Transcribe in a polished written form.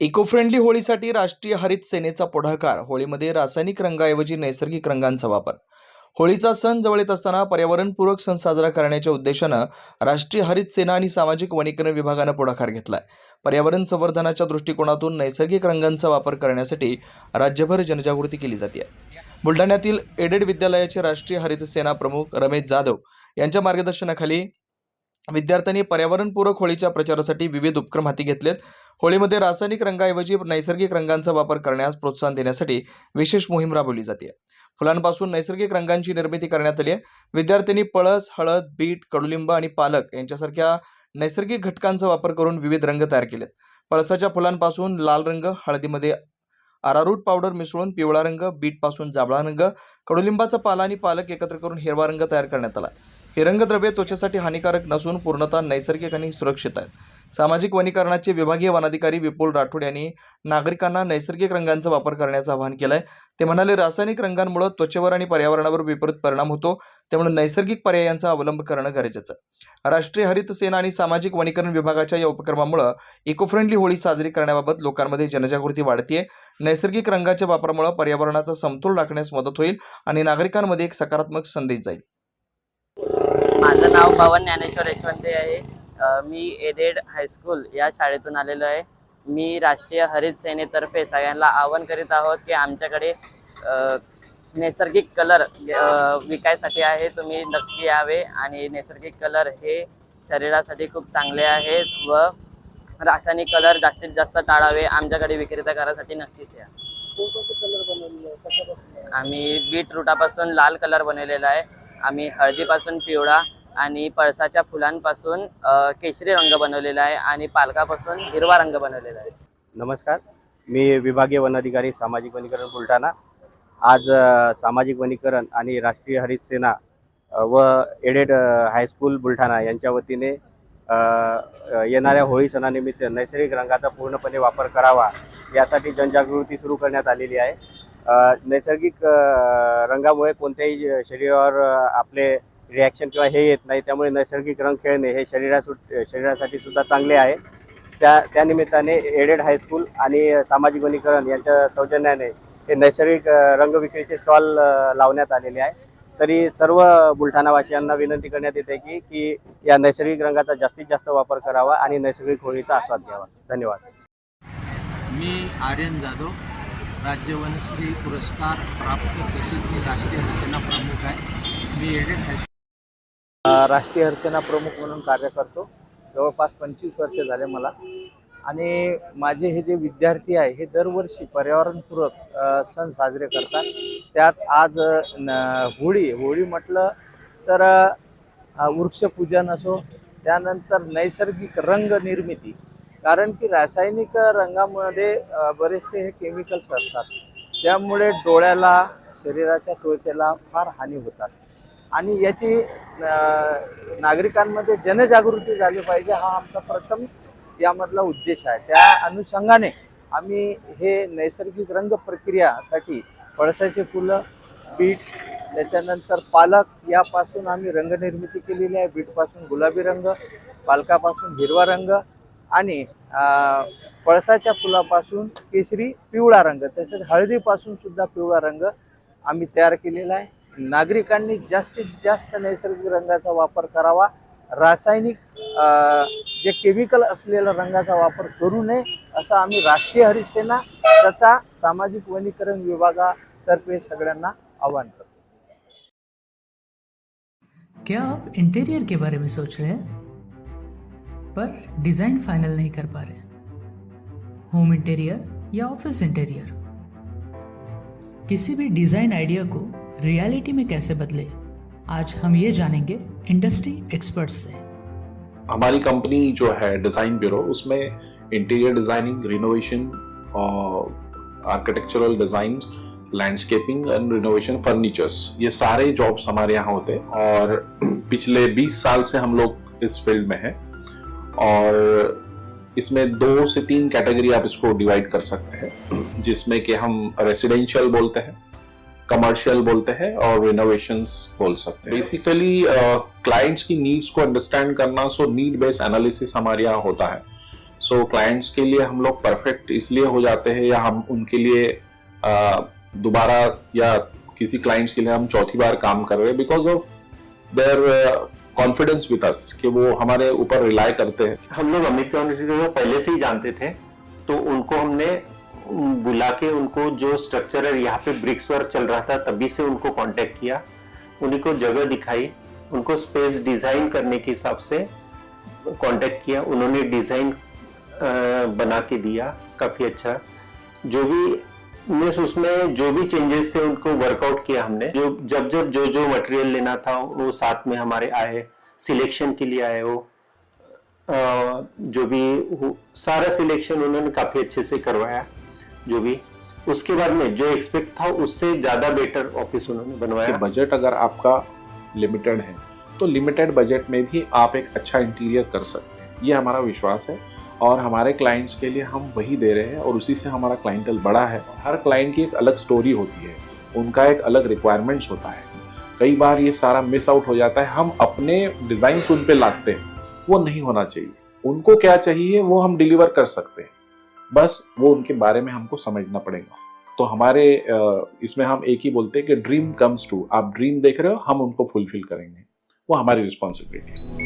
Eco friendly होळीसाठी राष्ट्रीय हरित सेनेचा पुढाकार. होळीमध्ये रासायनिक रंगाऐवजी नैसर्गिक रंगांचा वापर. होळीचा सण जवळ येत असताना पर्यावरणपूरक सण साजरा करण्याच्या उद्देशानं राष्ट्रीय हरित सेना आणि सामाजिक वनीकरण विभागानं पुढाकार घेतलाय. पर्यावरण संवर्धनाच्या दृष्टिकोनातून नैसर्गिक रंगांचा वापर करण्यासाठी राज्यभर जनजागृती केली जाते. बुलढाण्यातील एडेड विद्यालयाचे राष्ट्रीय हरित सेना प्रमुख रमेश जाधव यांच्या मार्गदर्शनाखाली विद्यार्थ्यांनी पर्यावरणपूरक होळीच्या प्रचारासाठी विविध उपक्रम हाती घेतलेत. होळीमध्ये रासायनिक रंगाऐवजी नैसर्गिक रंगांचा वापर करण्यास प्रोत्साहन देण्यासाठी विशेष मोहीम राबवली जाते. फुलांपासून नैसर्गिक रंगांची निर्मिती करण्यात आली आहे. विद्यार्थ्यांनी पळस, हळद, बीट, कडुलिंब आणि पालक यांच्यासारख्या नैसर्गिक घटकांचा वापर करून विविध रंग तयार केलेत. पळसाच्या फुलांपासून लाल रंग, हळदीमध्ये अरारूट पावडर मिसळून पिवळा रंग, बीटपासून जांभळा रंग, कडुलिंबाचा पाला आणि पालक एकत्र करून हिरवा रंग तयार करण्यात आला. हे रंगद्रव्ये त्वचेसाठी हानिकारक नसून पूर्णतः नैसर्गिक आणि सुरक्षित आहेत. सामाजिक वनीकरणाचे विभागीय वनाधिकारी विपुल राठोड यांनी नागरिकांना नैसर्गिक रंगांचा वापर करण्याचं आवाहन केलंय. ते म्हणाले, रासायनिक रंगांमुळे त्वचेवर आणि पर्यावरणावर विपरीत परिणाम होतो, त्यामुळे नैसर्गिक पर्यायांचा अवलंब करणं गरजेचं आहे. राष्ट्रीय हरित सेना आणि सामाजिक वनीकरण विभागाच्या या उपक्रमामुळे इको फ्रेंडली होळी साजरी करण्याबाबत लोकांमध्ये जनजागृती वाढतेय. नैसर्गिक रंगाच्या वापरामुळे पर्यावरणाचा समतोल राखण्यास मदत होईल आणि नागरिकांमध्ये एक सकारात्मक संदेश जाईल. माझं नाव पवन ज्ञानेश्वर यशवंते आहे. मी एडेड हायस्कूल या शाळेतून आलेलो आहे. मी राष्ट्रीय हरित सेनेतर्फे सगळ्यांना आवाहन करीत आहोत की आमच्याकडे नैसर्गिक कलर विकायसाठी आहे. तुम्ही नक्की यावे आणि नैसर्गिक कलर हे शरीरासाठी खूप चांगले आहेत व रासायनिक कलर जास्तीत जास्त टाळावे. आमच्याकडे विक्रेता करासाठी नक्कीच या. कोणते कलर बनवलेले कशापासून? आम्ही बीटरूटापासून लाल कलर बनवलेला आहे. आम्ही हळदीपासून पिवळा आणि पळसाच्या फुलांपासून केशरी रंग बनवलेला आहे आणि पालकापासून हिरवा रंग बनवलेला आहे. नमस्कार, मी विभागीय वन अधिकारी सामाजिक वनीकरण बुलढाणा. आज सामाजिक वनीकरण आणि राष्ट्रीय हरित सेना व एडेड हायस्कूल बुलढाणा यांच्या वतीने येणाऱ्या होळी सणानिमित्त नैसर्गिक रंगाचा पूर्णपणे वापर करावा यासाठी जनजागृती सुरू करण्यात आलेली आहे. नैसर्गिक रंगामुळे कोणत्याही शरीरावर आपले रिॲक्शन किंवा हे येत नाही, त्यामुळे नैसर्गिक रंग खेळणे हे शरीरासाठी सुद्धा चांगले आहे. त्या निमित्ताने एडेड हायस्कूल आणि सामाजिक वनीकरण यांच्या सौजन्याने हे नैसर्गिक रंग विक्रीचे स्टॉल लावण्यात आलेले आहे. तरी सर्व बुलढाणावासियांना विनंती करण्यात येते की या नैसर्गिक रंगाचा जास्तीत जास्त वापर करावा आणि नैसर्गिक होळीचा आस्वाद घ्यावा. धन्यवाद. मी आर्यन जाधव, राज्य वनश्री पुरस्कार प्राप्त तसेच मी राष्ट्रीय हरितसेना प्रमुख आहे. मी एडेड हायस्कूल राष्ट्रीय हरितसेना प्रमुख म्हणून कार्य करतो. जवळपास 25 वर्ष झाले मला. आणि माझे हे जे विद्यार्थी आहे हे दरवर्षी पर्यावरणपूरक सण साजरे करतात. त्यात आज होळी म्हटलं तर वृक्षपूजन असो, त्यानंतर नैसर्गिक रंग निर्मिती. कारण की रासायनिक रंगामध्ये बरेचसे हे केमिकल्स असतात, त्यामुळे डोळ्याला, शरीराच्या त्वचेला फार हानी होतात. आणि याची नागरिकांमध्ये जनजागृती झाली पाहिजे, हा आमचा प्रथम यामधला उद्देश आहे. त्या अनुषंगाने आम्ही हे नैसर्गिक रंग प्रक्रियासाठी पळसाचे फुलं, बीट, त्याच्यानंतर पालक यापासून आम्ही रंगनिर्मिती केलेली आहे. बीटपासून गुलाबी रंग, पालकापासून हिरवा रंग आणि पळसाच्या फुलापासून केशरी पिवळा रंग, तसेच हळदीपासून सुद्धा पिवळा रंग आम्ही तयार केलेला आहे. नागरिकांनी जास्तीत जास्त नैसर्गिक रंगाचा वापर करावा. रासायनिक जे केमिकल असलेला रंगाचा वापर करू नये असं आम्ही राष्ट्रीय हरित सेना तथा सामाजिक वनीकरण विभागातर्फे सगळ्यांना आवाहन करतो. क्या आप इंटीरियर के बारे में सोच रहे हैं पर डिज़ाइन फाइनल नहीं कर पा रहे? होम इंटीरियर या ऑफिस इंटीरियर, किसी भी डिज़ाइन आइडिया को रियलिटी में कैसे बदले, आज हम ये जानेंगे इंडस्ट्री एक्सपर्ट्स से। हमारी कंपनी जो है डिज़ाइन ब्यूरो, उसमें interior designing, renovation, architectural design, landscaping end renovation, furnitures, ये सारे जॉब्स हमारे यहाँ होते हैं. और पिछले 20 साल से हम लोग इस फील्ड में हैं. और इसमें 2 से 3 कैटेगरी आप इसको डिवाइड कर सकते हैं, जिसमें कि हम रेसिडेंशियल बोलते हैं, कमर्शियल बोलते हैं और रिनोवेशंस बोल सकते हैं. बेसिकली क्लाइंट्स की नीड्स को अंडरस्टैंड करना, सो नीड बेस्ड एनालिसिस हमारे यहाँ होता है. सो क्लाइंट्स के लिए हम लोग परफेक्ट इसलिए हो जाते हैं या हम उनके लिए दोबारा या किसी क्लाइंट्स के लिए हम चौथी बार काम कर रहे हैं because of their confidence with us कि वो हमारे ऊपर रिलाई करते हैं। हम लोग अमित यूनिवर्सिटी को पहले से ही जानते थे, तो उनको हमने बुला के उनको जो स्ट्रक्चर है यहाँ पे ब्रिक्स वर्क चल रहा था तभी से उनको कांटेक्ट किया, उन्हीं को जगह दिखाई, उनको स्पेस डिजाइन करने के हिसाब से कांटेक्ट किया, उन्होंने डिजाइन बना के दिया काफी अच्छा। जो भी उसमें जो भी चेंजेस थे उनको वर्कआउट किया हमने, जो जो मटेरियल लेना था वो साथ में हमारे आए, सिलेक्शन के लिए आए, वो जो भी सारा सिलेक्शन उन्होंने काफी अच्छे से करवाया। जो भी उसके बाद में जो एक्सपेक्ट था उससे ज्यादा बेटर ऑफिस उन्होंने बनवाया। बजट अगर आपका लिमिटेड है तो लिमिटेड बजट में भी आप एक अच्छा इंटीरियर कर सकते हैं, ये हमारा विश्वास है और हमारे क्लाइंट्स के लिए हम वही दे रहे हैं और उसी से हमारा क्लाइंटल बड़ा है। हर क्लाइंट की एक अलग स्टोरी होती है, उनका एक अलग रिक्वायरमेंट्स होता है, कई बार ये सारा मिस आउट हो जाता है। हम अपने डिजाइन उन पे लाते हैं, वो नहीं होना चाहिए। उनको क्या चाहिए वो हम डिलीवर कर सकते हैं, बस वो उनके बारे में हमको समझना पड़ेगा। तो हमारे इसमें हम एक ही बोलते हैं कि ड्रीम कम्स ट्रू। आप ड्रीम देख रहे हो, हम उनको फुलफिल करेंगे, वो हमारी रिस्पॉन्सिबिलिटी है।